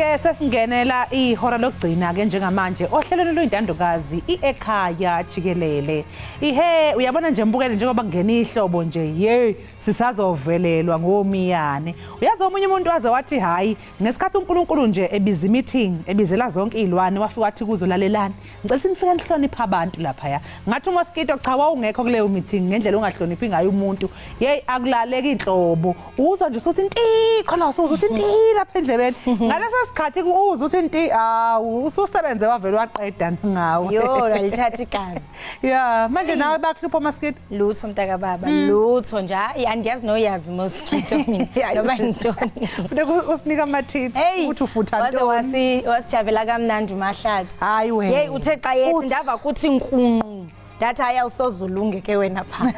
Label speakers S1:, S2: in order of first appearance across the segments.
S1: Ke sesingenela ihora lokugcina ke njengamanje ohlelweni lwintandokazi Ekhaya Jikelele. Ihe uyabona nje mbukele njengoba kungena ihlobo nje hey sisazovelelwa ngomiyane. Uyazi omunye umuntu waze wathi hayi ngesikhathi uNkulunkulu nje ebiza meeting ebizela zonke izilwane wafika wathi kuzolalelana. Ngicela sinifike nihlonipha abantu lapha ya. Ngathi uMosquito cha wawungekho kuleyo meeting ngendlela ungahloniphi ngayo umuntu. Hey akulaleka inhlobo. Uzwa nje usuthi inti khona usuthi inti lapha endlebeni. Ngalesa sikhathi uzwa uthi inti ususebenze wavela waqeda ngawe.
S2: Yo lalithatha igazi.
S1: Yeah, manje nawe bakhipha Mosquito.
S2: Lutho mntaka baba, lutho nje. Andiyazi noyazi Mosquito mina. Ngoba ngintoni.
S1: Futhi usinika amathini uthi ufutha
S2: ntoni. Wasijabela kamnandi uMahlathi.
S1: Hayi wena.
S2: Hey uthe xa yethi ndava ukuthi nkunqu. Dathi aya usozulunge ke wena pha.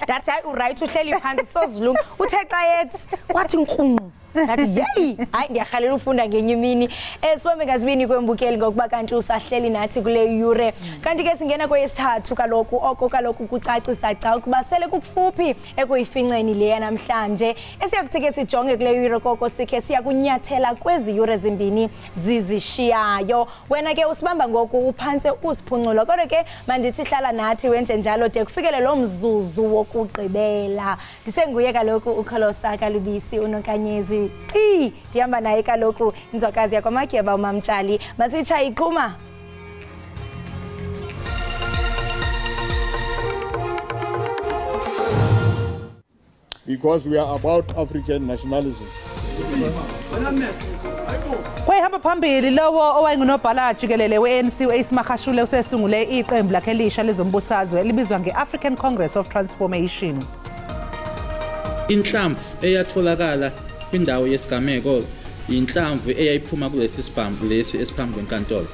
S2: Dathi hayi uright uhleli phansi sozulunge. Uthe xa yethi kwathi nkunqu. Dathi hey hayi ngiyahalela ufunda ngenye imini esibambe ngazibini kwembukeli ngokuba kanti usahleli nathi kule yure kanti ke singena kweyesithathu kaloku kucacisa ca ukuba sele kufuphi ekuyifinceni le namhlanje esiyakuthi ke sijonge kule yure koko sikhe siya kunyathela kwezi yure ezimbini zizishiyayo wena ke usibamba ngoku uphanse usiphuncula kodwa ke mandithi hlala nathi wenje njalo de kufikele lo mzuzu wokugqibela ndisenguye kaloku ukholosa kalubisi unonkanyezi ndihamba naye kaloku inzokazi yakwamatyeba uMamtshali masitsha iqhuma.
S3: Because we are about African nationalism.
S1: Kwehamba phambili lowo owayengunobhala Jikelele we-ANC uAce usesungule iqembu lakhe elisha lezombusazwe elibizwa nge-African Congress of Transformation.
S4: Inhlamvu eyatholakala indawo yesigameko inhlamvu eyayiphuma kulesi sibambu lesi esiphambi kwenkantolo.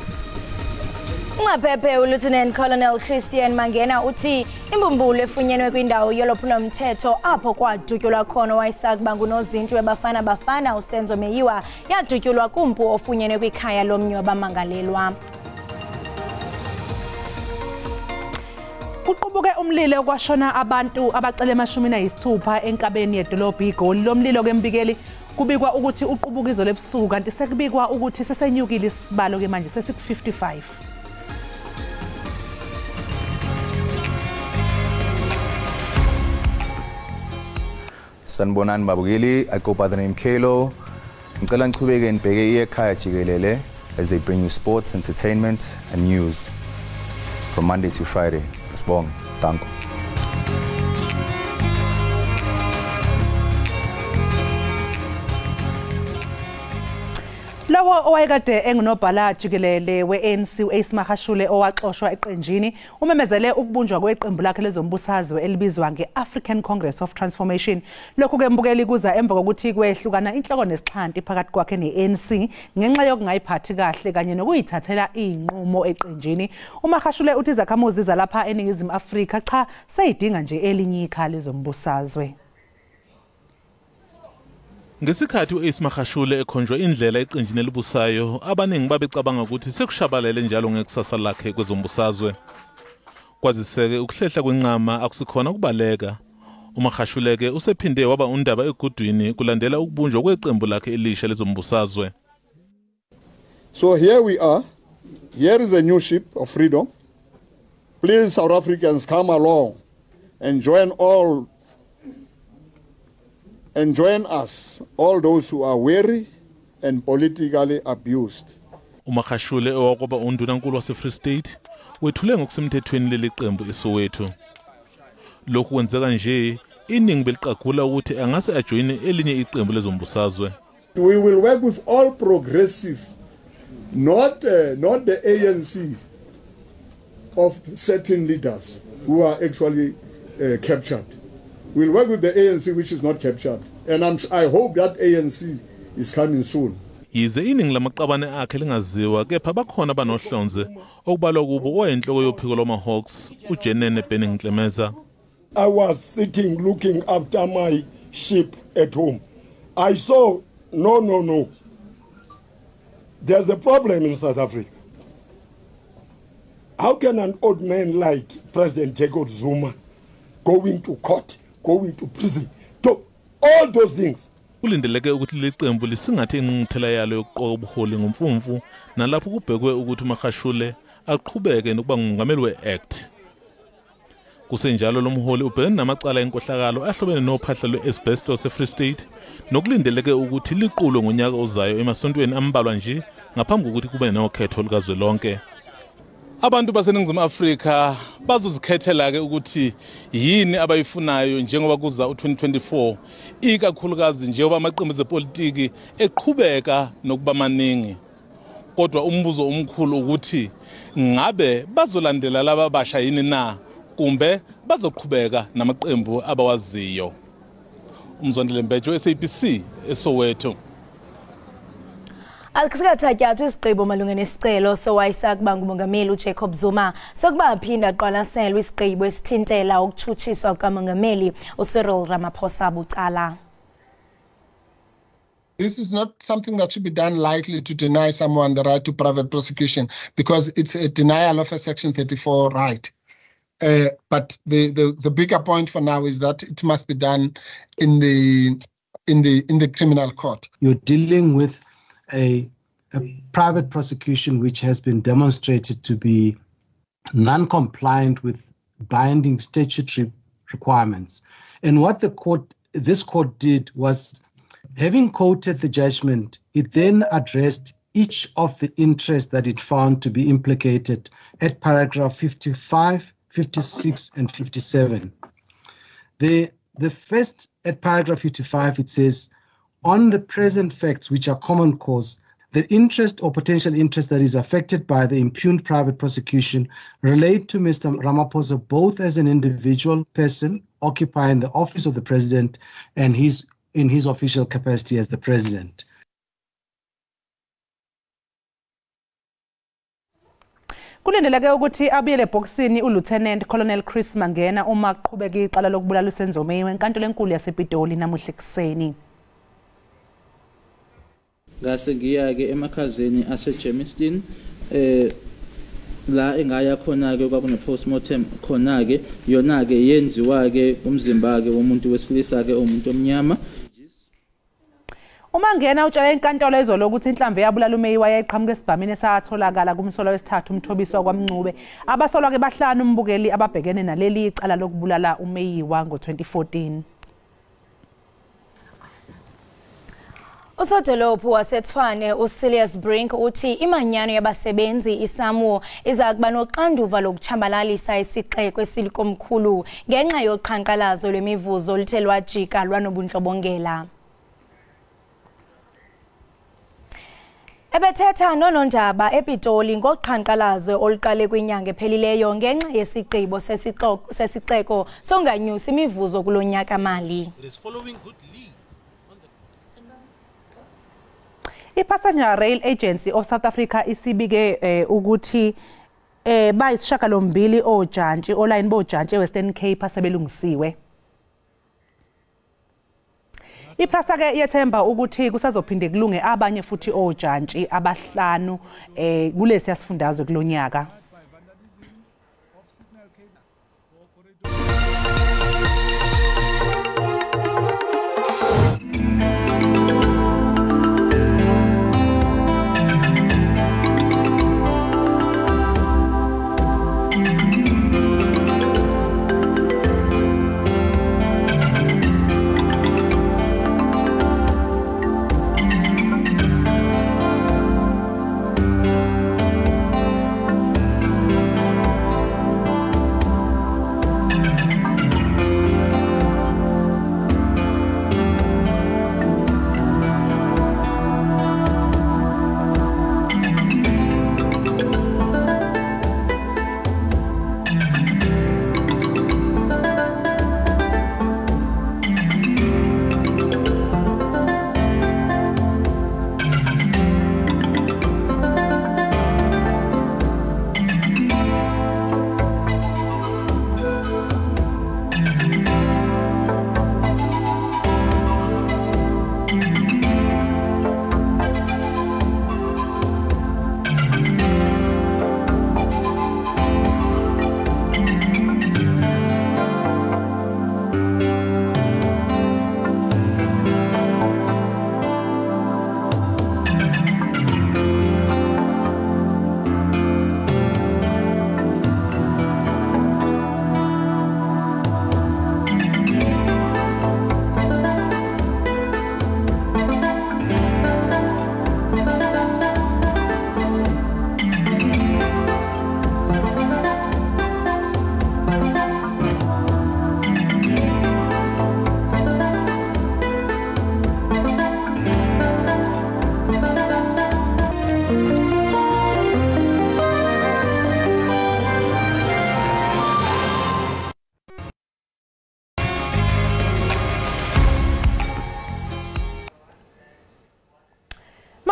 S2: Ungaphephe uLieutenant Colonel Christian Mangena uthi imbumbulu efunyenwe kwindawo yolwaphulomthetho apho kwadutyulwa khona wayesakuba ngunozinti webafana uSenzo Meyiwa yadutyulwa kumpu ofunyenwe kwikhaya lomnye wabamangalelwa.
S1: Kuqubuke umlilo kwashona abantu abacele 16 enkabeni yedolobha iGoli lomlilo kembikeli kubikwa ukuthi uqubukizo lebusuku kanti sekubikwa ukuthi sesenyukile isibalo ke manje sesiku55.
S5: Sanibonani babukeli, I go by the name Kelo. Ngicela ngiqhubeke nibheke Ekhaya Jikelele as they bring you sports, entertainment and news from Monday to Friday. Sibonga, danko.
S1: Lawo owayekade engunobhala Jikelele we-ANC uAce owaxoshwa eqenjini umemezele ukubunjwa kweqembu lakhe lezombusazwe elibizwa nge-African Congress of Transformation. Lokhu ke mbukeli kuza emva kokuthi kwehlukana inhloko nesixhanti phakathi kwakhe ne-ANC ngenxa yokungayiphathi kahle kanye nokuyithathela inqumo eqenjini. uMahashule uthi izakhamuzi zalapha eNingizimu Afrika cha sayidinga nje elinye ikhala lezombusazwe.
S6: Ngesikhathi uAce ekhonjwe indlela eqenjini elibusayo abaningi babecabanga ukuthi sekushabalele njalo ngekusasa lakhe kwezombusazwe. Kwaziseke ukuhlehla kwenqama akusikhona ukubaleka. uMahashule ke usephinde waba undaba egudwini kulandela ukubunjwa kweqembu lakhe elisha lezombusazwe.
S3: So here we are. Here is a new ship of freedom. Please South Africans come along and join us, all those who are weary and politically abused.
S6: uMahashule owakuba undunankulu wase-Free State wethule ngokusemthethweni leli qembu eSoweto. Lokhu kwenzeka nje iningi beliqagula ukuthi angase ajoyine elinye iqembu lezombusazwe.
S3: We will work with all progressive, not the ANC of certain leaders who are actually captured. We'll work with the ANC which is not captured. And I hope that ANC is coming soon.
S6: Yize iningi lamaqabane akhe lingaziwa kepha bakhona banohlonze okubalwa kubo oyinhloko yophiko lwama-Hawks uJenene Beningtlemeza.
S7: I was sitting looking after my sheep at home. I saw no. There's a problem in South Africa. How can an old man like President Jacob Zuma going to court, going to prison, to all those things?
S6: kulindeleke ukuthi liqembu lisingathe ingqungquthela yalo yokuqoka ubuholi ngomfumfu nalapho kubhekwe ukuthi uMakhashule aqhubeke nokuba ngumongameli we-ACT. Kusenjalo lo mholi ubhekene namacala enkohlakalo ahlobene nophahla lwe-asbestos eFree State nokulindeleke ukuthi liqulwe ngonyaka ozayo emasontweni ambalwa nje ngaphambi kokuthi kube nokhetho lukazwelonke. Abantu baseNingizimu Afrika bazozikhethela-ke ukuthi yini abayifunayo njengoba kuza u-2024 ikakhulukazi njengoba amaqembu ezepolitiki eqhubeka nokuba maningi. Kodwa umbuzo omkhulu ukuthi ngabe bazolandela laba basha yini na kumbe bazoqhubeka namaqembu abawaziyo. Umzondile Mbejo, SABC, eSoweto.
S2: Akusikathatyathu isigqibo malunga nesicelo sowayisa kuba ngumongameli uJacob Zuma sokuba aphinda aqwalaselwe isigqibo esithintela ukutshutshiswa kukamongameli uCyril Ramaphosa bucala.
S8: This is not something that should be done lightly to deny someone the right to private prosecution because it's a denial of a Section 34 right. But the bigger point for now is that it must be done in the criminal court.
S9: You're dealing with a private prosecution which has been demonstrated to be non-compliant with binding statutory requirements. And what this court did was, having quoted the judgment, it then addressed each of the interests that it found to be implicated at paragraph 55, 56, and 57. The first, at paragraph 55, it says, on the present facts which are common cause, the interest or potential interest that is affected by the impugned private prosecution relate to Mr. Ramaphosa both as an individual person occupying the office of the president and in his official capacity as the president.
S1: Kulindeleke ukuthi abuyele eboxini uLieutenant Colonel Chris Mangena uma aqhubeka icala lokubulala uSenzomeni wenkantolo enkulu yasePitoli namuhla ekuseni.
S4: Ngase ngiya-ke emakhazeni aseGermiston la engaya khona-ke kwakune-postmortem khona-ke yona-ke yenziwa-ke umzimba-ke womuntu wesilisa-ke umuntu omnyama.
S1: Umangena utshela inkantolo izolo ukuthi inhlamvu yabulala umeyi wayeqhamuka esibhamini esatholakala kumsolo wesithathu umthobiswa kwaMncube. Abasolwa-ke bahlanu umbukeli ababhekene naleli icala lokubulala umeyi ngo-2014.
S2: Usodolophu waseTshwane uSilius Brink uthi imanyano yabasebenzi isamu iza kuba noxanduva lokutshambalalisa isixeko esilikomkhulu ngenxa yoqhankqalazo lwemivuzo oluthe lwajika lwanobundlobongela. Ebethetha noNondaba ePitoli ngoqhankqalazo oluqale kwinyanga ephelileyo ngenxa yesigqibo sesixeko songanyusa imivuzo kulonyaka mali.
S1: I-Passenger Rail Agency of South Africa isibike ukuthi bayisishiyagalombili ojantshi olayini bojantshi eWestern Cape asebelungisiwe. IPrasa-ke yethemba ukuthi kusazophinde kulunge abanye futhi ojantshi abahlanu kulesi yasifundazwe kulonyaka.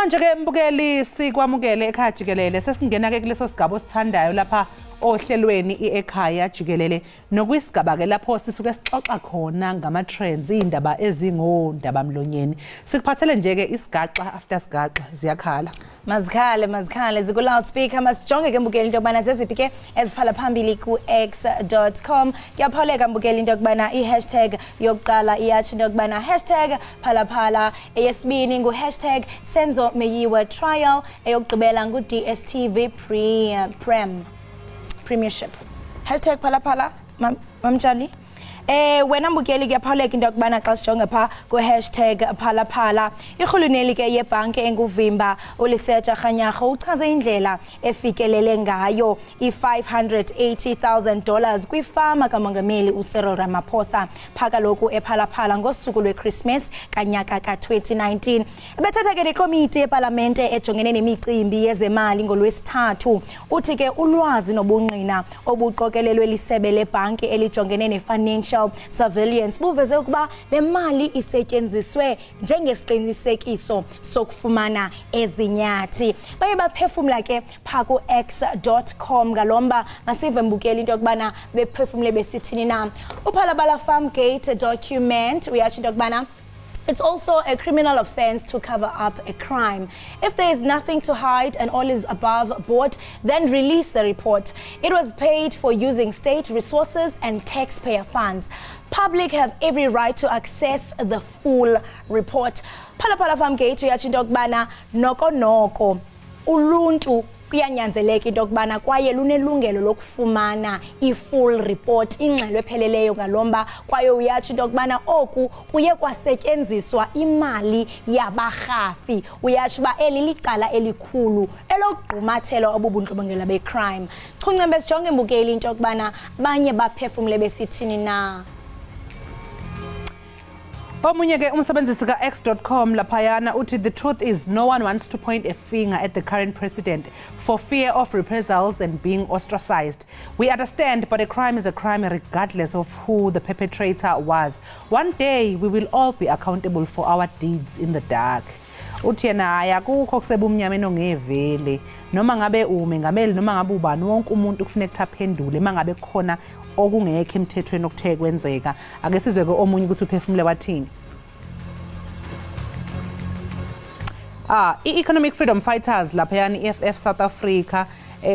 S1: Manje ke mbukeli sikwamukele ekhaya Jikelele sesingena ke kuleso sigaba osithandayo lapha ohlelweni Ekhaya Jikelele nokuyisigaba ke lapho sisuke sixoxa khona ngama trends indaba ezingondaba mlonyeni sikuphathele nje ke isigaxa after sigaxa ziyakhala
S2: mazikhale ziku loudspeaker masijonge ke mbukeli into yobana zeziphi ke eziphala phambili ku x.com kuyaphauleka mbukeli into yokubana i-hashtag yokuqala iyathi into yokubana #phalaphala eyesibini ngu #Senzo Meyiwa trial eyokugqibela ngu DSTV Premiership #phalaphala mamtshali wena mbukeli kuyaphauleka into yokubana xa sijonge pha ku #phalaphala irhuluneli ke yebhanki enguvimba uLiseja Kganyago uchaze indlela efikelele ngayo $580,000 kwifama kamongameli uCyril Ramaphosa phaka lokhu ePhalaphala ngosuku lweChristmas kanyaka ka2019 ebethatha ke nekomiti yeParlamente ejongene nemicimbi yezemali ngolwesithathu uthi ke ulwazi nobungqina obuqokelelwe lisebe lebhanki elijongene nefinancial surveillance buveze ukuba le mali isetyenziswe njengesiqinisekiso sokufumana ezinyathi baye baphefumla ke pha ku x.com ngalomba masive mbukeli into yokubana bephefumle besithini na uPhalaphala Farm Gate document uyathi into yokubana it's also a criminal offense to cover up a crime. If there is nothing to hide and all is above board, then release the report. It was paid for using state resources and taxpayer funds. Public have every right to access the full report. Phalaphala Farm Gate uyathi into yokubana noko uluntu kuyanyanzeleka into yokubana kwaye lunelungelo lokufumana i-full report ingxelo epheleleyo ngalomba kwaye uyathi into yokubana oku kuye kwasetyenziswa imali yabarhafi uyathi uba eli licala elikhulu elogqumathela obubundlobongela becrime chuncembe sijonge mbukeli into yokubana banye baphefumle besithini na
S1: Omunye ke umsebenzisi ka x.com laphayana uthi the truth is no one wants to point a finger at the current president for fear of reprisals and being ostracized. We understand, but a crime is a crime regardless of who the perpetrator was. One day we will all be accountable for our deeds in the dark. Uthi yena ayakukho kusebumnyameni ongevele noma ngabe umengameli noma ngabe ubani wonke umuntu kufuneka aphendule mangabe khona okungekho emthethweni okuthe kwenzeka ake sizwe ke omunye ukuthi uphefumule wathini i-economic freedom fighters laphayana EFF South Africa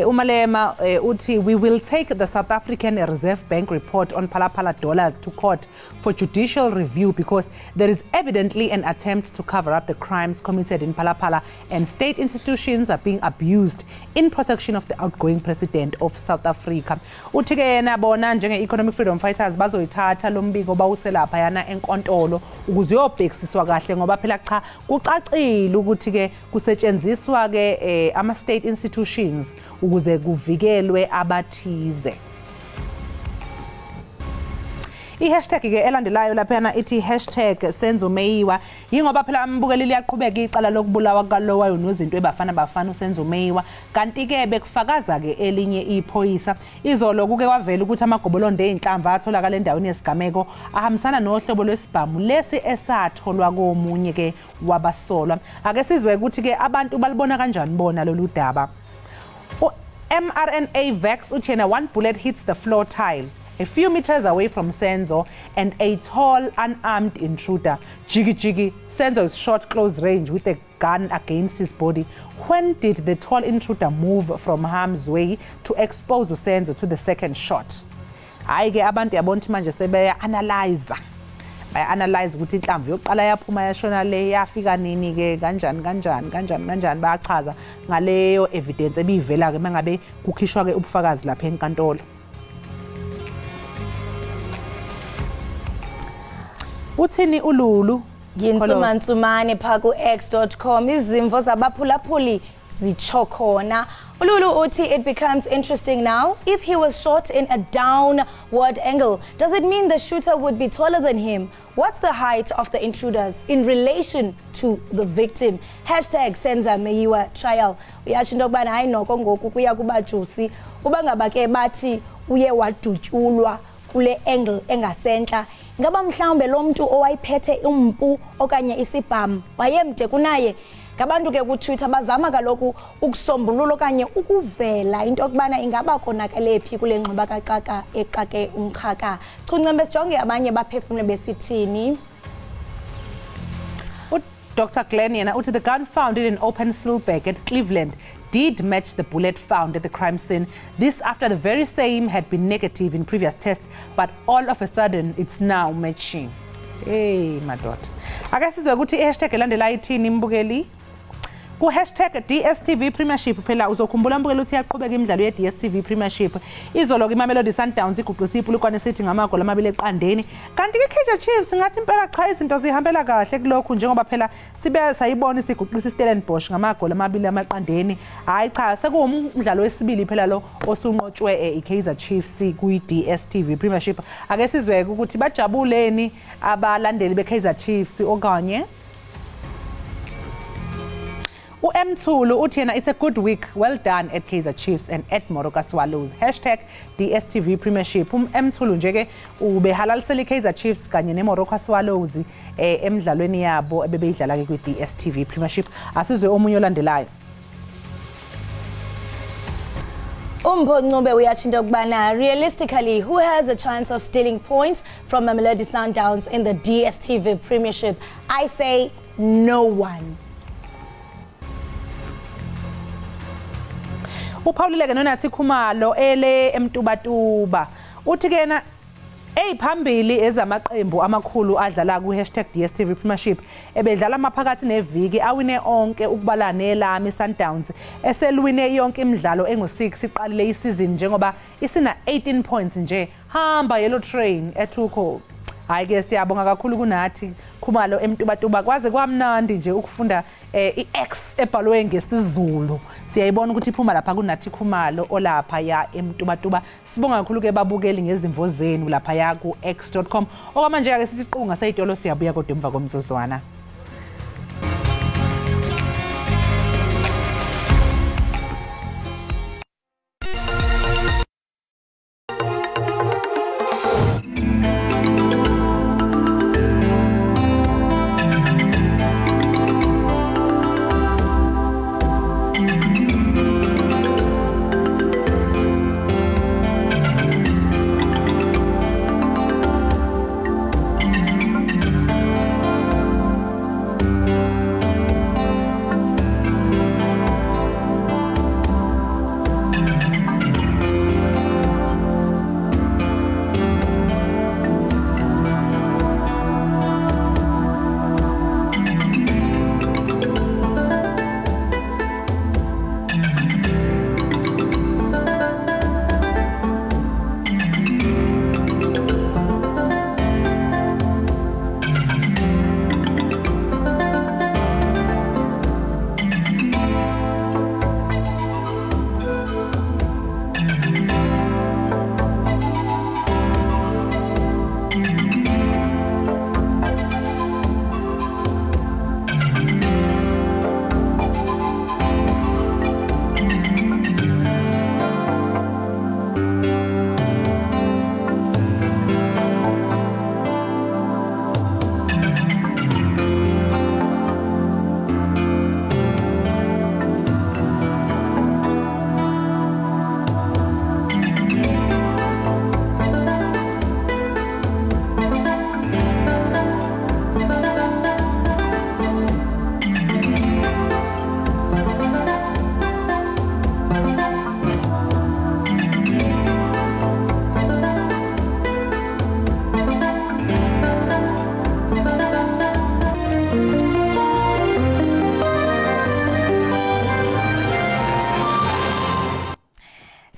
S1: umalema uthi we will take the South African Reserve Bank report on Phalaphala dollars to court for judicial review because there is evidently an attempt to cover up the crimes committed in Phalaphala and state institutions are being abused in protection of the outgoing president of South Africa. Uthi ke yena bona njenge-economic freedom fighters bazoyithatha lo mbiko bawuselapha yana enkantolo ukuze uyobhekisiswa kahle ngoba phela cha kucacile ukuthi ke kusetshenziswa ke ama-state institutions ukuze kuvikelwe abathize. I-hashtag ke elandelayo laphana ithi #Senzo Meyiwa yingoba phela ambukeli liyaqhubeka iqala lokubulawa kalowayo nozinto ebafana uSenzo Meyiwa kanti ke bekufakaza ke elinye iphoyisa izolo kuke kwavela ukuthi amagobolondo ezinhlamvu atholakala endaweni yesigameko ahambisana nohlobo lwesibhamu lesi esatholwa komunye ke wabasolwa ake sizwe ukuthi ke abantu balibona kanjani bona lolu daba. mRNA Vax uthi yena one bullet hits the floor tile a few meters away from Senzo and a tall unarmed intruder. Jiggy Senzo is shot close range with a gun against his body. When did the tall intruder move from harm's way to expose Senzo to the second shot? Hayi ke abantu yabona manje sebeya analyze ukuthi inhlamvu yokuqala yaphuma yashona le yafika nini ke kanjani bayachaza ngaleyo evidence ebivela ke mangabe kukhishwa ke ubufakazi lapha enkantolo. Uthini uLulu
S2: Yinsumansumane pha ku x.com izimvo zabaphulaphuli zichokhona. Ululu uthi it becomes interesting now. If he was shot in a downward angle, does it mean the shooter would be taller than him? What's the height of the intruders in relation to the victim? #Senzo Meyiwa trial. Uyathi into yokubana hayi noko ngoku kuya kuba juicy uba ngaba ke bathi uye wadutyulwa kule angle engasentla ngaba mhlawumbe lo muntu owayiphethe umpu okanye isibhamu wayemde kunaye ngabantu ke ku Twitter bazama kaloku ukusombulula okanye ukuvela into okubana ingaba konakele phi kule ngxoba kaxaka exake umxhaka. Chuncembe sijonge abanye baphefumle besithini.
S1: Dr. Glenn yena uthi the gun found in an open seal bag at Cleveland did match the bullet found at the crime scene. This after the very same had been negative in previous tests, but all of a sudden it's now matching. Hey, my daughter. I guess sizwe ukuthi hashtag elandela ithini imbukeli. Ku hashtag DSTV Premiership phela uzokhumbula mbukeli uthi yaqhubeka imidlalo ye DSTV Premiership. Izolo ke iMamelodi Sundowns iguqisa iphulukwane sithi ngamagoli amabili eqandeni. Kanti ke Kaizer Chiefs ngathi impela cha izinto zihambela kahle kulokhu njengoba phela sibe sayibona isiguqisa iStellenbosch ngamagoli amabili amaqandeni. Hayi cha sekuwumdlalo wesibili phela lo osunqotshwe iKaizer Chiefs ku DSTV Premiership. Ake sizweke ukuthi bajabuleni abalandeli beKaizer Chiefs okanye M2 uthi yena it's a good week, well done at Kaizer Chiefs and at Moroka Swallows. Hashtag DSTV Premiership. M2 nje ke ubehalalisela Kaizer Chiefs kanye neMoroka Swallows emidlalweni yabo ebebeyidlala ke ku DSTV Premiership. Asizwe omunye olandelayo.
S2: Ncube uyachinda ukubana realistically who has a chance of stealing points from Mamelodi Sundowns in the DSTV Premiership? I say no one.
S1: Uphawulile nonathi Khumalo ele emtubatuba uthi kena phambili ezamaqembu amakhulu adlala ku #DSTV Premiership ebedlala amaphakathi neviki awine onke ukubala neLami Sundowns eselwine yonke imidlalo engu6 iqalile isizini njengoba isina 18 points nje hamba yellow train ethuko. Hayi ke siyabonga kakhulu kunathi Khumalo emtubatuba kwaze kwamnandi nje ukufunda iX ebhalwe ngesizulu. Siyayibona ukuthi iphuma lapha kunathi Khumalo olapha ya emtubatuba. Sibonga kakhulu ke babukeli ngezimvo zenu lapha ya ku x.com. Okwamanje ake sisiqunga sayitolo siyabuya kodwa emva komzuzwana.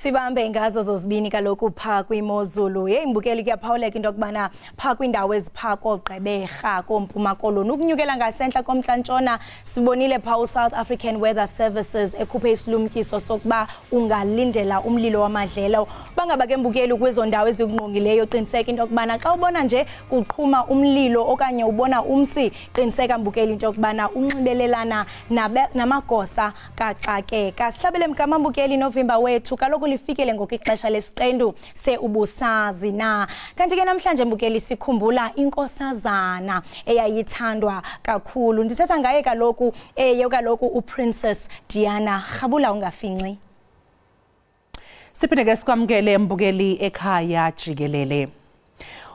S2: Sibambe ngazo zozibini kaloku pha kwimozulu imbukeli kuyaphawuleka into okubana pha kwindawo eziphako Gqeberha kompuma koloni ukunyukela ngasentla komntla-ntshona sibonile pha South African Weather Services ekhuphe isilumkiso sokuba ungalindela umlilo wamadlelo bangaba ke mbukeli kwezo ndawo ezikungqongileyo qiniseka into okubana xa ubona nje kuqhuma umlilo okanye ubona umsi qiniseka mbukeli into okubana unxibelelana namagosa kaxakeka sihlabele mkamambukeli novimba wethu kaloku lifikele ngokixesha lesiqendu se-ubusazi na. Kanti ke namhlanje mbukeli sikhumbula inkosazana eyayithandwa kakhulu. Ndithetha ngaye kaloku uPrincess Diana. Rhabula ungafinci.
S1: Siphinde ke sikwamukele mbukeli ekhaya Jikelele.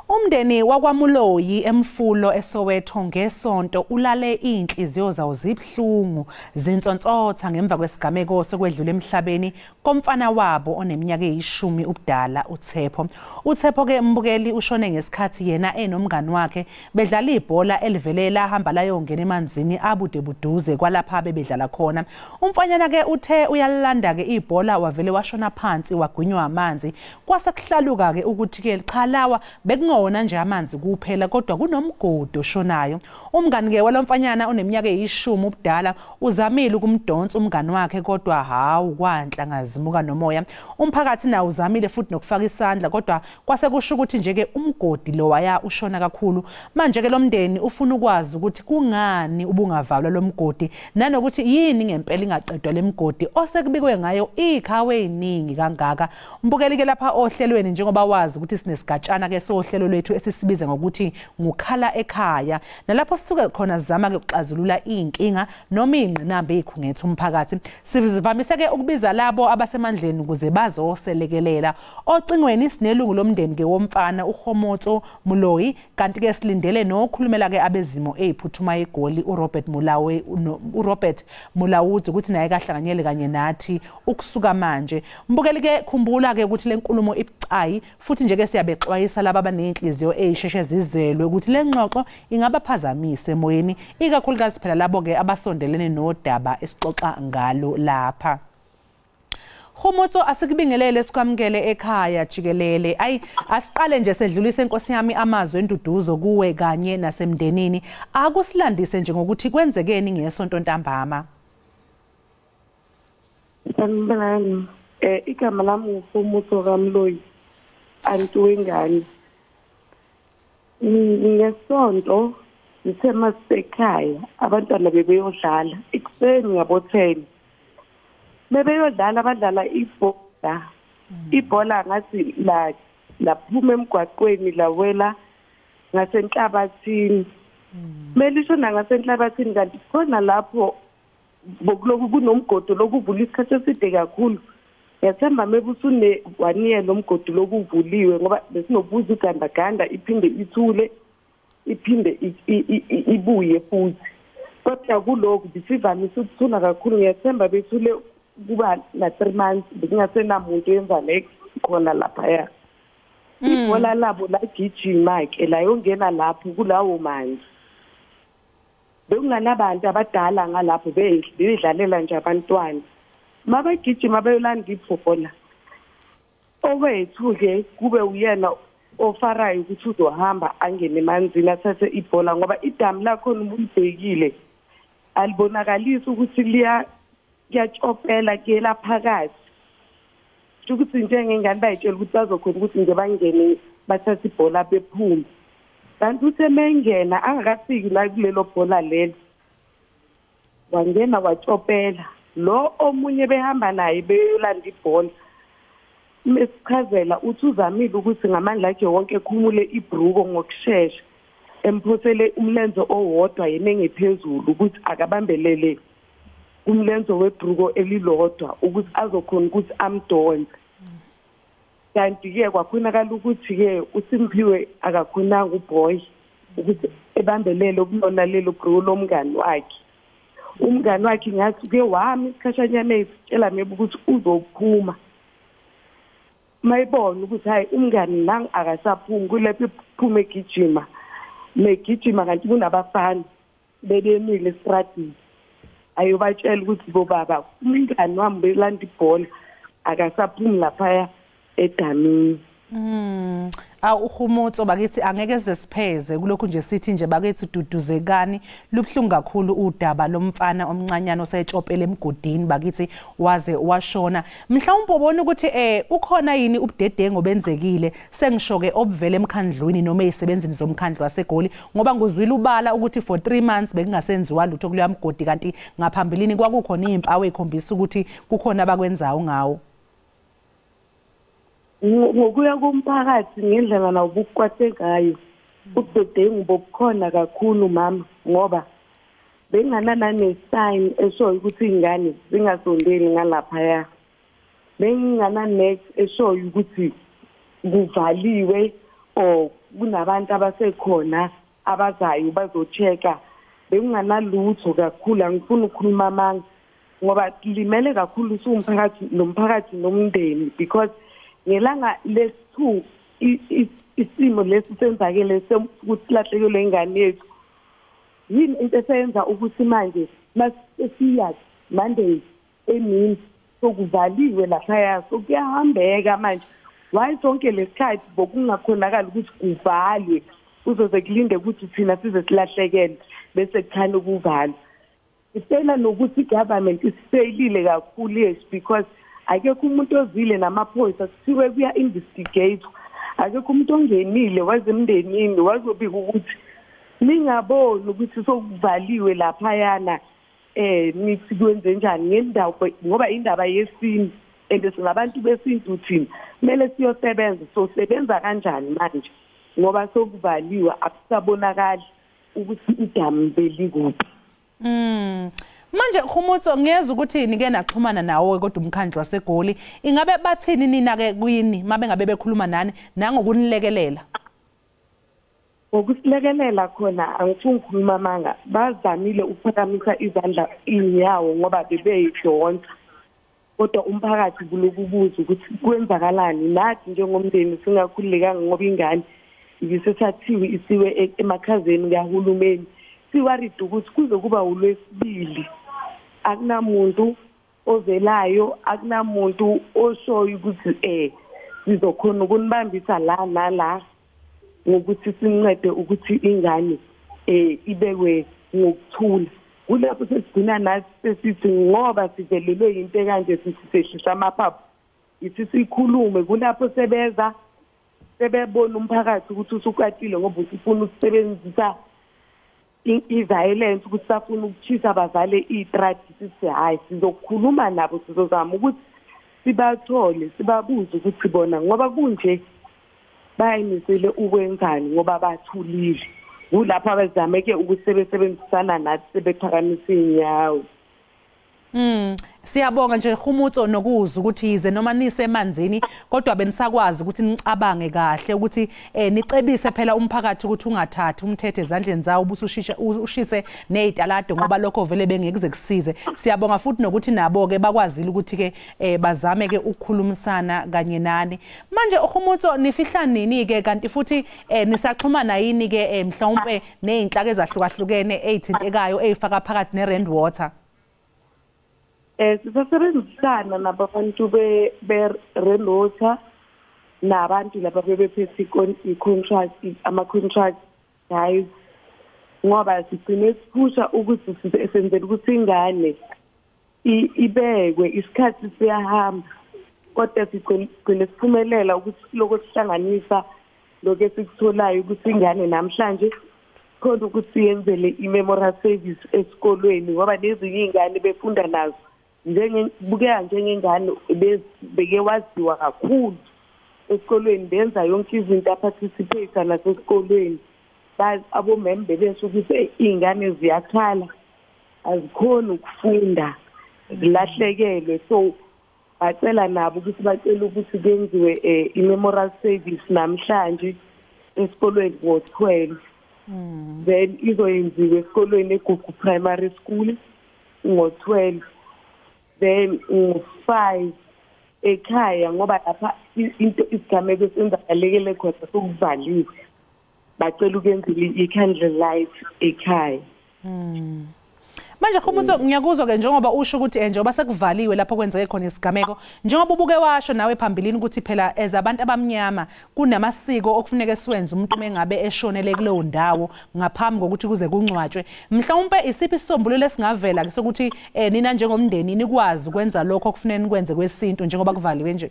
S1: Umndeni wakwaMuloyi eMfulo eSoweto ngesonto ulale inhliziyo zawo zibhlungu zintsontsotha ngemva kwesigameko sokwedlula emhlabeni komfana wabo oneminyaka eyishumi ubudala uThepho. uThepho ke mbukeli ushone ngesikhathi yena enomngani wakhe bedlala ibhola elivelela ahamba layongena emanzini abude buduze kwalapha bebedlala khona. Umfanyana ke uthe uyalanda ke ibhola wavele washona phansi wagwinywa amanzi. Kwasekuhlaluka ke ukuthi ke cha lawa bekungona nje amanzi kuphela kodwa kunomgodi oshonayo. Umngani ke walomfanyana oneminyaka eyishumi ubudala uzamile ukumdonsa umngani wakhe kodwa hawu kwanhla ngazimuka nomoya. Umphakathi nawo uzamile futhi nokufaka isandla kodwa kwase kusho ukuthi nje ke umgodi lo waya ushona kakhulu. Manje ke lomndeni ufuna ukwazi ukuthi kungani ubungavalwa lomgodi nanokuthi yini ngempela ingaqedwa lemgodi osekubikwe ngayo ikhawe eziningi kangaka. Mbukeli ke lapha ohlelweni njengoba wazi ukuthi sinesigatshana ke sohlelo lwethu esisibiza ngokuthi ngukhala ekhaya nalapho sisuke khona sizama ke ukuxazulula inkinga noma ingqinamba ezikhungethe umphakathi. Sivamise ke ukubiza labo abasemandleni ukuze bazoselekelela. Ocingweni sinelungu lomndeni ke womfana uHomotso Muloyi kanti ke silindele nokhulumela ke abezimo eziphuthuma egoli uRobert Mulawuzi ukuthi naye kahlanganyele kanye nathi ukusuka manje. Mbukeli ke khumbula ke ukuthi lenkulumo ibucayi futhi nje ke siyabexwayisa laba abanenhliziyo ezisheshe zizelwe ukuthi lengxoxo ingabaphazamise emoyeni ikakhulukazi phela labo ke abasondelene nodaba esixoxa ngalo lapha. Homotso asikubingelele sikwamukele ekhaya Jikelele. Asiqale nje sedlulise inkosi yami amazwi enduduzo kuwe kanye nasemndenini. Akusilandise nje ngokuthi kwenzekeni ngesonto ntambama.
S10: Sanibonani. Igama lami nguHomotso kaMloyi. Antuwengani. Ngesonto sisemasekhaya abantwana bebeyodlala ekuseni ngabo10. Bebeyodlala badlala ibhola ngathi laphuma emgwaqweni lawela ngasenhlabathini. Melishona ngasenhlabathini kanti khona lapho bokuloku kunomgodi lokuvula isikhathi eside kakhulu. Yathemba mebusune waniye lomgodi lokuvuliwe ngoba besinobuza ugandaganda iphinde ithule iphinde ibuye futhi. Kodwa kuloko bisivamise ukuthula kakhulu ngiyathemba bethule kuba na 3 months bekungasenamuntu yenza next khona lapha ya. Ibhola labo lagijima ke la yongena lapho kulawo manje. Bekunganabantu abadala ngalapho bedlalela nje abantwana. Mabagijima bayolanda ibhola. Owethu ke kube uyena ofarayo ukuthi uzohamba angene emanzini athathe ibhola ngoba idamu lakho umbhekile alibonakalisa ukuthi liyatshopela ke laphakathi. Ukuthi njengengane bayitshela ukuthi bazokhona ukuthi nje bangene bathathe ibhola bephume. Kanti uthe mengena angakafiki la kulelo bhola lelo. Wangena watshopela. Lo omunye behamba naye beyolanda ibhola. Mesichazela uthi uzamile ukuthi ngamandla akhe wonke ekhumule ibruko ngokusheshsha. Emphosele umlenzo owodwa yena engephezulu ukuthi akabambelele umlenzo webruko elilodwa ukuthi azokhona ukuthi amdonse. Kanti ke kwakhonakala ukuthi ke uSimphiwe akakhonanga uBoy ukuthi ebambelele ukulona lelo bruko lomngani wakhe. Umngani wakhe ngathi ke wami isikhathanyana ezitshela mebe ukuthi uzophuma. Mayibona ukuthi hayi umngani nang akasaphumi kulephi iphume egijima. Megijima kanti kunabafana bebemile estradini. Ayobatshela ukuthi bo baba umngani wami belanda ibhola akasaphumi lapha edamini.
S1: uHomotso bakithi angeke sesipheze kulokhu nje sithi nje bakithi duduzekani lubhlungu kakhulu udaba lomfana omncanyana osetshopela emgodini bakithi waze washona. Mhlawumbe ubona ukuthi ukhona yini ubudedengo benzekile sengisho ke obuvele emkhandlwini noma ezisebenzini zomkhandlu waseGoli ngoba nguzwile ubala ukuthi for 3 months bekungasenziwa lutho kuleya mgodi kanti ngaphambilini kwakukhona izimpawu ezikhombisa ukuthi kukhona abakwenzayo ngawo.
S10: ngokuya komphakathi ngendlela nawo bukwate ngayo ubudedengu bobukhona kakhulu mama ngoba benganana nesign eshoyo ukuthi ingane zingasondeli ngalapha ya bengana next eshoyo ukuthi kuvaliwe o kunabantu abasekhona abazayo bazocheka benganalutho kakhulu angifuni ukukhuluma amanga ngoba limele kakhulu usumphakathi nomphakathi nomndeni because ngelanga lesi2 isimo lesi senzakele ukuthi lahlekelwe ingane yethu yini into esenza ukuthi manje masesiya Monday emini sokuvaliwe lapha yaso kuyahambeka manje why sonke lesikhathi bokungakhonakala ukuthi kuvalwe uzoze kulinde ukuthi thina size silahlekele bese kukhanya ukuvalwa isela nokuthi government iseyilile kakhulu yes because akekho umuntu ozile namaphoyisa kuthiwe kuya investigate akekho umuntu ongenile wazemndenini wazobika ukuthi ningaboni ukuthi sokuvaliwe lapha yana nithi kwenze njani ngendawo ngoba indaba yesintu singabantu besintu thina kumele siyosebenza sosebenza kanjani manje ngoba sokuvaliwe akusabonakali ukuthi idamu belikuphi.
S1: Manje Khumutso ngiyeza ukuthi nike naxhumana nawe kodwa umkhandlo waseGoli ingabe bathini nina ke kuyini mabe ngabe bekhuluma nani nangokunilekelela
S10: ngokusilekelela khona angifuni ukukhuluma amanga bazamile ukuphakamisa izandla inyawo ngoba bebeyidonsa kodwa umphakathi kulokubuza ukuthi kwenzakalani nathi njengomndeni singakhululekanga ngoba ingane ibisesathiwe isiwe emakhazeni kahulumeni siwarida ukuthi kuzokuba ulwesibili akunamuntu ovelayo akunamuntu oshoyo ukuthi sizokhona ukunibambisa la nala ngokuthi sincede ukuthi ingane ibekwe ngokuthula kulapho sesigcina nathi sesithi ngoba sivelelwe into kanje sisehlisa amaphaphu ithi sikhulume kulapho sebebona umphakathi ukuthi usukwatile ngoba usifuna ukusebenzisa i-violence ukuthi safuna ukuchisa abazale itrust sithi hayi sizokhuluma nabo sizozama ukuthi sibathole sibabuze ukuthi bona ngoba kunje bayimisele ukwenzani ngoba bathulile kulapho abazameke ukuthi sebesebenzisana nathi sebephakamisa inyawo.
S1: Siyabonga nje Khumutso nokuzwa ukuthi yize noma nisemanzini kodwa benisakwazi ukuthi nicabange kahle ukuthi nicebise phela umphakathi ukuthi ungathathi umthetho ezandleni zawo ubusushise nezitalado ngoba lokho vele bengekuze kusize. Siyabonga futhi nokuthi nabo ke bakwazile ukuthi ke bazame ke ukukhulumisana kanye nani. Manje Khumutso nifihla nini ke kanti futhi nisaxhumana yini ke mhlawumbe nezinhlaka ezahlukahlukene ezithintekayo ezifaka phakathi neRand Water?
S10: Sisebenzisana nabantu be-Rand Water nabantu laba bebephethe i-contract ama-contract guys ngoba sigcine siphusha ukuthi senzele ukuthi ingane ibekwe isikhathi siyahamba kodwa sigcine siphumelela ukuthi lokho sihlanganisa lokho esikutholayo ukuthi ingane namhlanje khona ukuthi yenzele i-memorial service esikolweni ngoba nezinye ingane befunda nazo bukeya njengengane beke waziwa kakhulu esikolweni benza yonke izinto aparticipate nasesikolweni abomembe besho ukuthi ingane ziyakhala azikhona ukufunda zilahlekelwe so bacela nabo ukuthi bacela ukuthi kenziwe i-memorial service namhlanje esikolweni ngo-12 then izoyenziwe esikolweni eGugu Primary School ngo-12 then 5 Ekhaya ngoba lapha into isigameko esenzakalekele khona sokuvaliwe bacela ukenzile i-candle light Ekhaya.
S1: Manje Khumutso ngiyakuzwa ke njengoba usho ukuthi njengoba sekuvaliwe lapho kwenzeke khona isigameko njengoba ubuke washo nawe phambilini ukuthi phela ezabantu abamnyama kunamasiko okufuneka siwenze umuntu mengabe eshonele kuleyo ndawo ngaphambi kokuthi kuze kungcwatshwe mhlawumbe isiphi isisombululo esingavela ke sokuthi nina njengomndeni nikwazi ukwenza lokho okufuneka nikwenze kwesintu njengoba kuvaliwe nje?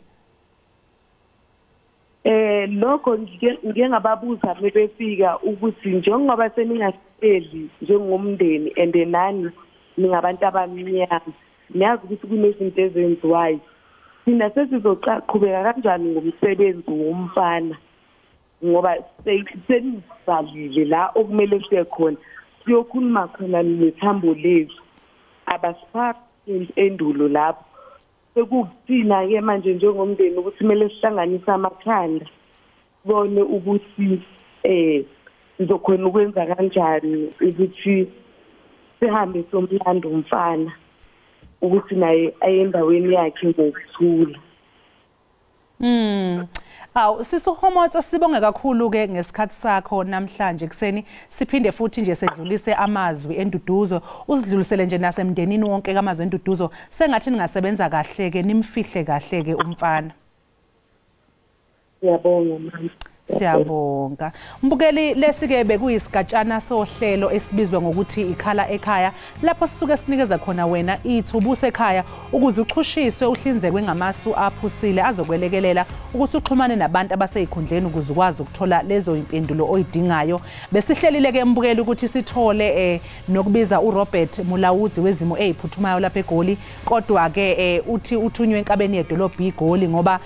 S10: Lokho ngike ngababuza bebefika ukuthi njengoba seningaseli njengomndeni nani ningabantu abamnyama niyazi ukuthi kunezinto ezenziwayo thina sesizoqhubeka kanjani ngomsebenzi womfana ngoba senivalile la okumele siye khona siyokhuluma khona nethambo lethu abasiphathi endulo lapho sekuthina ke manje njengomndeni ukuthi kumele sihlanganise amakhanda bone ukuthi sizokhona ukwenza kanjani ukuthi sihambe somlando umfana ukuthi naye ayendaweni yakhe ngokuthula.
S1: Aw sisuhomotsa sibonge kakhulu ke ngesikhathi sakho namhlanje kuseni siphinde futhi nje sedlulise amazwi enduduzo usidlulisele nje nasemndenini wonke kamazwi enduduzo sengathi ningasebenza kahle ke nimfihle kahle ke umfana.
S10: Siyabonga mama.
S1: Siyabonga. Mbukeli lesike bekuyisigatshana sohlelo esibizwa ngokuthi ikhala ekhaya lapho sisuke sinikeza khona wena ithubuse ekhaya ukuze uchushiswe uhlinzekwe ngamasu aphusile azokwelekelela ukuthi uxhumane nabantu abaseyikhundleni ukuze ukwazi ukuthola lezo impendulo oyidingayo. Besihlelile ke mbukeli ukuthi sithole nokubiza uRobert Mulawudzi wezimo eziphuthumayo lapha eGoli kodwa ke uthi uthunywe enkabeni yedolobha iGoli ngoba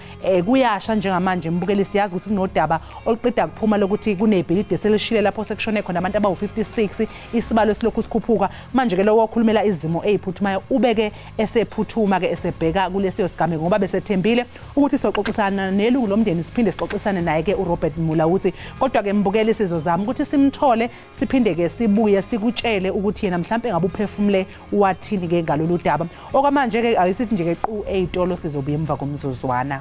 S1: kuyasha njengamanje mbukeli siyazi ukuthi kunodaba oluqeda kuphuma lokuthi kunebhilidi selishile lapho sekushone khona abantu abawu56 isibalo esilokhu sikhuphuka manje ke lo wokhulumela izimo eziphuthumayo ubeke esephuthuma ke esebheka kulesiyo sigameko ngoba besethembile ukuthi soxoxisana nelungu lomndeni siphinde sixoxisane naye ke uRobert Mulawudzi kodwa ke mbukeli sizozama ukuthi simthole siphinde ke sibuye sikutshele ukuthi yena mhlambe ngabe uphefumule wathini ke ngalolu daba okwamanje ke ayisithi nje ke qu ezitolo sizobuya emva komzuzwana.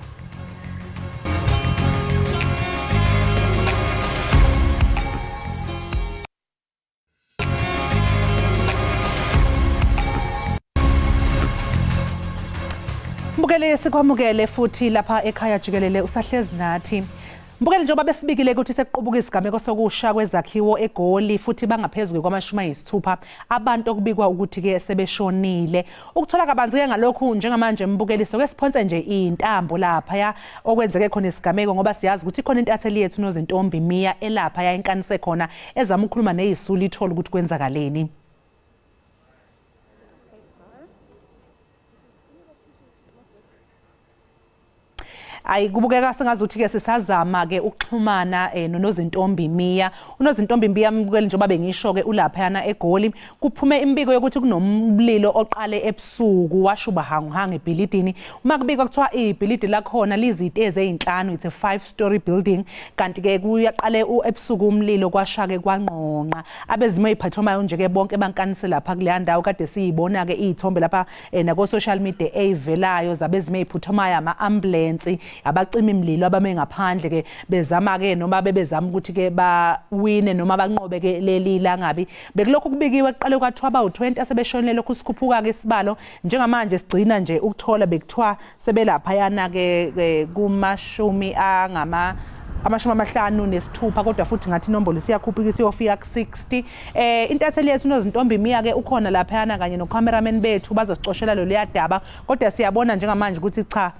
S1: Mbukele sikwamukele futhi lapha ekhaya Jikelele usahlezi nathi. Mbukele njengoba besibikile ukuthi sekuqubuka isigameko sokusha kwezakhiwo eGoli futhi bangaphezulu kwama-60 abantu okubikwa ukuthi ke sebeshonile. Ukuthola kabanzi ke ngalokhu njengamanje mbukeli soke siphonse nje intambo lapha ya okwenzeke khona isigameko ngoba siyazi ukuthi khona intatheli yethu nozintombi Mia elapha ya inkanise khona ezama ukukhuluma nezisulu ithola ukuthi kwenzakaleni. Ayikubukeka sengazuthi ke sisazama ke ukuxhumana nonozintombi Mia. Unozintombi Mia mbukeli njengoba bengisho ke ulapha yana eGoli kuphume imbiko yokuthi kunomlilo oqale ebusuku washuba hanguhanga ebhilidini. Uma kubikwa kuthiwa ibhilidi lakhona liziteze ezinhlanu it's a 5-story building kanti ke kuyaqale ebusuku umlilo kwashake kwanqonqa. Abezimo eziphathomayo nje ke bonke bankanise lapha kuleya ndawo kade siyibona ke izithombe lapha nako social media ezivelayo zabezimo eziphathomayo ama-ambulance abacima imlilo abame ngaphandle ke bezama ke noma bebezama ukuthi ke bawine noma banqobe ke leli langabi bekulokhu kubikiwe kuqale kwathiwa abawu20 asebeshonile lokhu sikhuphuka ke isibalo njengamanje sigcina nje ukuthola bekuthiwa sebelapha yana ke kumashumi ama56 kodwa futhi ngathi inombolo siyakhuphuka siyofika ku60 intatheli yethu nozintombi Mia ke ukhona lapha yana kanye no-cameraman bethu bazosicoshela lo liyadaba kodwa siyabona njengamanje ukuthi cha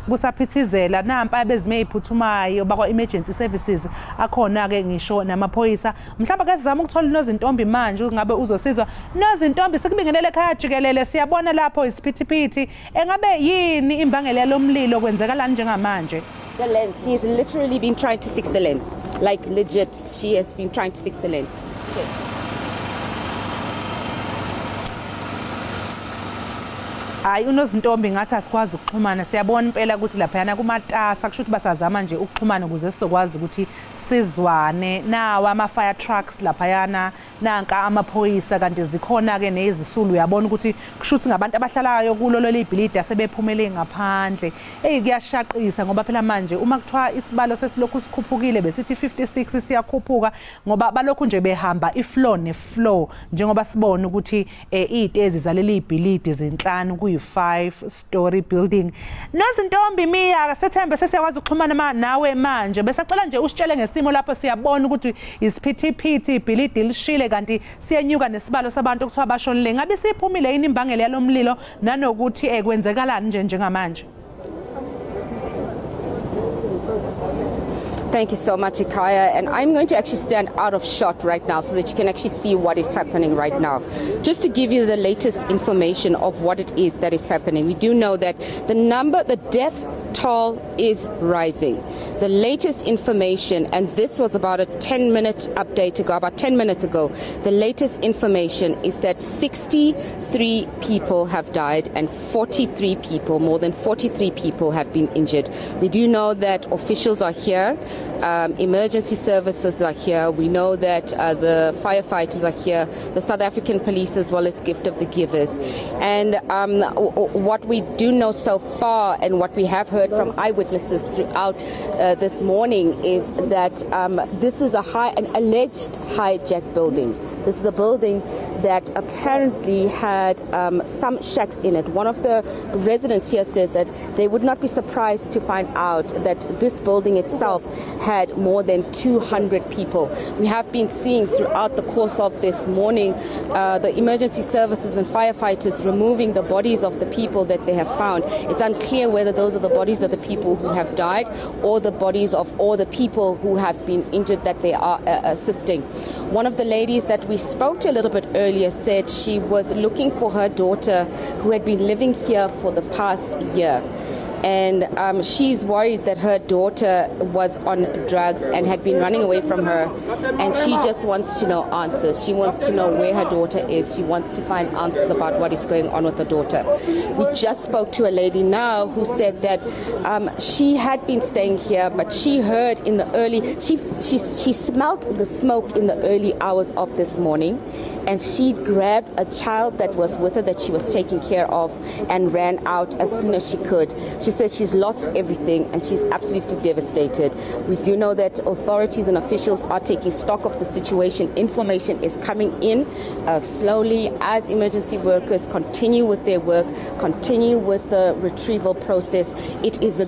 S1: kusaphithizela nampa abezimo eziphuthumayo bakwa emergency services akhona ke ngisho namaphoyisa mhlawumbe ke sizama ukuthola nozintombi manje ngabe uzosizwa nozintombi sikubingelele ekhaya Jikelele siyabona lapho isiphithiphithi engabe yini imbangela yalomlilo kwenzekalani njengamanje.
S11: The lens, she has literally been trying to fix the lens, like legit she has been trying to fix the lens. Okay.
S1: Hayi unozintombi ngathi asikwazi ukuxhumana siyabona impela ukuthi lapha yana kumatasa kusho ukuthi basazama nje ukuxhumana ukuze sizokwazi ukuthi sizwane nawa ama-fire trucks lapha yana nanka amaphoyisa kanti zikhona ke nezisulu uyabona ukuthi kusho ukuthi ngabantu abahlalayo kulo leli bhilidi asebephumele ngaphandle kuyashaqisa ngoba phela manje uma kuthiwa isibalo sesilokhu sikhuphukile besithi 56 siyakhuphuka ngoba balokhu nje behamba ifloor nefloor njengoba sibona ukuthi izitezi zaleli bhilidi zinhlanu kuyi5-story building. Nozintombi Mia sethembe sesiyakwazi ukuxhumana nawe manje besacela nje usitshele ngesimo lapho siyabona ukuthi isiphithiphithi ibhilidi lishile kanti siyenyuka nesibalo sabantu okuthiwa bashonile ngabe siphumile yini imbangela yalomlilo nanokuthi kwenzekalani njengamanje.
S11: Thank you so much, Ekhaya. And I'm going to actually stand out of shot right now so that you can actually see what is happening right now. Just to give you the latest information of what it is that is happening. We do know that the death toll is rising. The latest information, and this was about a 10-minute update ago, about 10 minutes ago, the latest information is that 63 people have died and 43 people, more than 43 people have been injured. We do know that officials are here, emergency services are here, we know that the firefighters are here, the South African police as well as Gift of the Givers. And what we do know so far and what we have heard from eyewitnesses throughout this morning is that this is an alleged hijacked building. This is a building that apparently had some shacks in it. One of the residents here says that they would not be surprised to find out that this building itself had more than 200 people. We have been seeing throughout the course of this morning the emergency services and firefighters removing the bodies of the people that they have found. It's unclear whether those are the bodies of the people who have died or the bodies of all the people who have been injured that they are assisting. One of the ladies that we spoke to a little bit earlier said she was looking for her daughter who had been living here for the past year. And she's worried that her daughter was on drugs and had been running away from her, and she just wants to know answers. She wants to know where her daughter is. She wants to find answers about what is going on with her daughter. We just spoke to a lady now who said that she had been staying here, but she heard in the early, she smelt the smoke in the early hours of this morning, and she grabbed a child that was with her that she was taking care of and ran out as soon as she could. She says she's lost everything and she's absolutely devastated. We do know that authorities and officials are taking stock of the situation. Information is coming in slowly as emergency workers continue with their work, continue with the retrieval process. It is a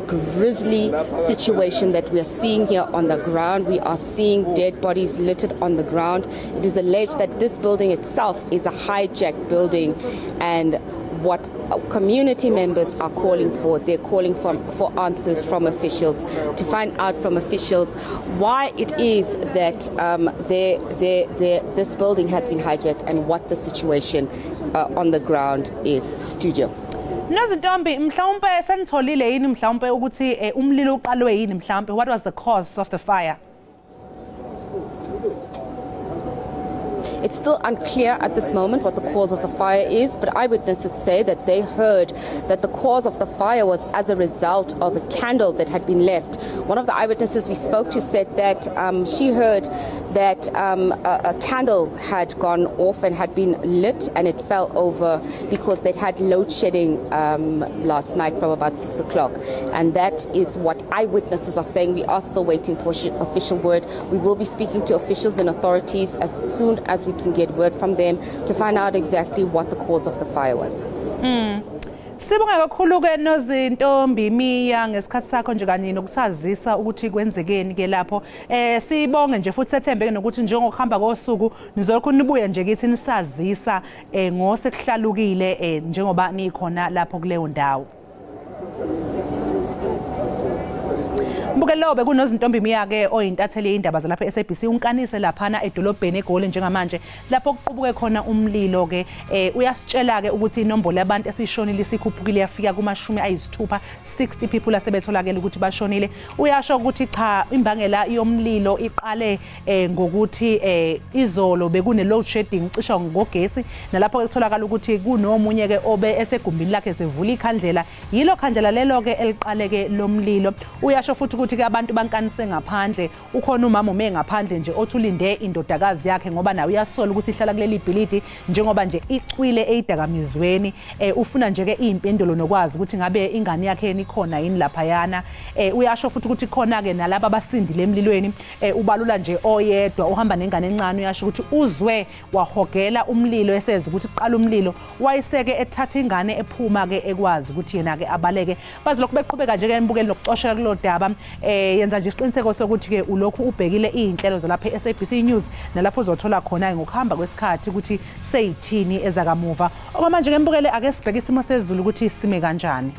S11: grisly situation that we are seeing here on the ground. We are seeing dead bodies littered on the ground. It is alleged that this building itself is a hijacked building, and what community members are calling for, they're calling for answers from officials, to find out from officials why it is that this building has been hijacked and what the situation on the ground is. Studio.
S1: Nozintombi mhlawumbe senitholile yini mhlawumbe ukuthi umlilo uqalwe yini mhlawumbe, what was the cause of the fire?
S11: It's still unclear at this moment what the cause of the fire is, but eyewitnesses say that they heard that the cause of the fire was as a result of a candle that had been left. One of the eyewitnesses we spoke to said that she heard that a candle had gone off and had been lit and it fell over because they'd had load shedding last night from about 6 o'clock. And that is what eyewitnesses are saying. We are still waiting for official word. We will be speaking to officials and authorities as soon as we can get word from them to find out exactly what the cause of the fire was.
S1: Sibonga kakhulu ke Nozintombi Miya ngesikhathi sakho nje kanye nokusazisa ukuthi kwenzekeni ke lapho. Sibonge nje futhi sethembe nokuthi njengokuhamba kosuku nizolokhu nibuye nje kithi nisazisa ngosekuhlalukile njengoba nikhona lapho kuleyo ndawo. Mbukelo bekunozintombi Miya ke oyintatheli yeindaba zalapha SABC unkanise laphana edolobheni eGoli njengamanje lapho kuqubuke khona umlilo ke uyasitshela ke ukuthi inombolo yabantu esishonile isikhuphukile yafika kuma-60 people asebetholakala ukuthi bashonile. Uyasho ukuthi cha imbangela yomlilo iqale ngokuthi izolo bekune load shedding cisha ngogesi nalapho ke kutholakala ukuthi kunomunye ke obe esegumbini lakhe sevula ikhandlela yilo khandlela lelo ke eliqale ke lomlilo. Uyasho futhi ukuthi ke abantu bankanise ngaphandle ukhona umama ume ngaphandle nje othulinde indodakazi yakhe ngoba nayo uyasola ukuthi ihlala kuleli ibhilidi njengoba nje icwile eyidakamizweni ufuna nje ke impendulo nokwazi ukuthi ngabe ingane yakhe nikhona yini lapha yana. Uyasho futhi ukuthi khona ke nalabo abasindile emlilweni ubalula nje oyedwa uhamba nengane encane. Uyasho ukuthi uzwe wahogela umlilo eseza ukuthi uqala umlilo wayiseke ethatha ingane ephuma ke ekwazi ukuthi yena ke abaleke. Bazilokhu beqhubeka nje ke nibukele nokuxoshela kulo daba. Yenza nje isiqiniseko sokuthi ke ulokhu ubhekile izinhlelo zalapha SABC News nalapho uzothola khona ngokuhamba kwesikhathi ukuthi seyithini ezakamuva. Okwamanje ke mbukele ake sibheke isimo sezulu ukuthi sime kanjani.